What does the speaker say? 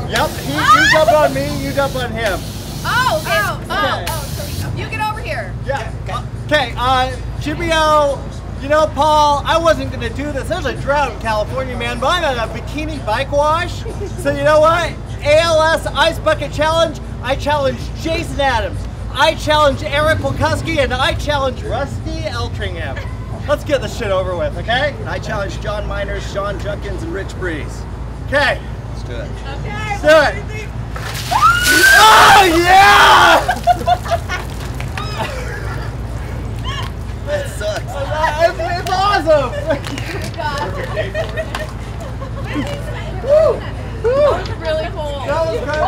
Yep, you jump on me, you jump on him. Oh, okay. Okay. So you get over here. Yeah. Okay, JimmyO, you know, Paul, I wasn't going to do this. There's a drought in California, man, but I'm at a bikini bike wash. So you know what? ALS Ice Bucket Challenge, I challenge Jason Adams. I challenge Eric Wilkuski, and I challenge Rusty Eltringham. Let's get this shit over with, okay? I challenge John Miners, Sean Junkins, and Rich Breeze. Okay. Let's do it. Okay. Let's do it. Oh, yeah! That sucks. It's awesome! That was really cool. That was great.